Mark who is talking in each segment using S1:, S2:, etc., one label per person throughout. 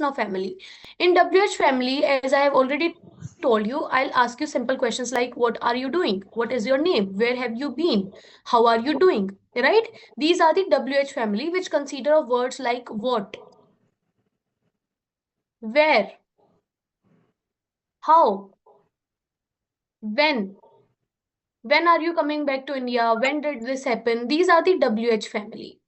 S1: no family. In WH family, as I have already told you, I'll ask you simple questions like what are you doing? What is your name? Where have you been? How are you doing? Right? These are the WH family which consider of words like what, where, how, when. When are you coming back to India? When did this happen? These are the WH family.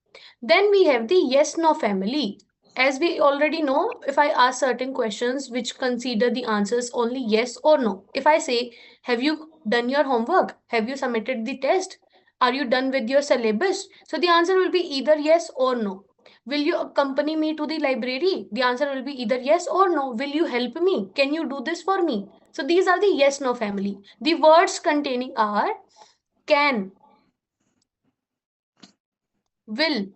S1: Then we have the yes no family. As we already know, if I ask certain questions which consider the answers only yes or no. If I say, have you done your homework? Have you submitted the test? Are you done with your syllabus? So the answer will be either yes or no. Will you accompany me to the library? The answer will be either yes or no. Will you help me? Can you do this for me? So these are the yes no family. The words containing are can, will,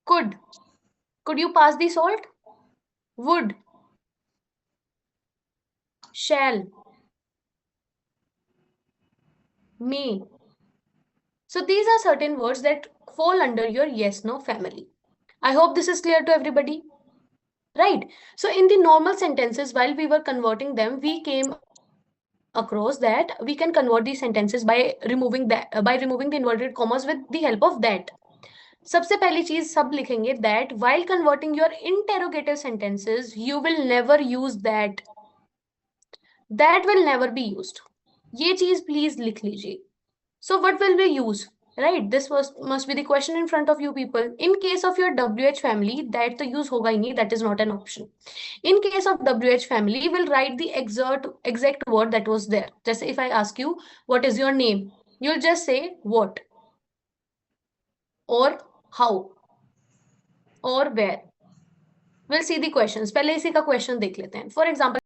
S1: could. Could you pass the salt? Would, shall, may. So these are certain words that fall under your yes no family. I hope this is clear to everybody. Right. So in the normal sentences, while we were converting them, we came across that we can convert these sentences by removing the inverted commas with the help of that. सबसे पहली चीज सब लिखेंगे that while converting your interrogative sentences you will never use that will never be used. ये चीज please लिख लीजिए. So what will we use? Right, this was must be the question in front of you people. In case of your WH family, that तो use होगा ही नहीं, that is not an option. In case of WH family, we'll write the exact word that was there. Just if I ask you, what is your name? You'll just say what or how or where. We'll see the questions. पहले इसी का question देख लेते हैं. For example,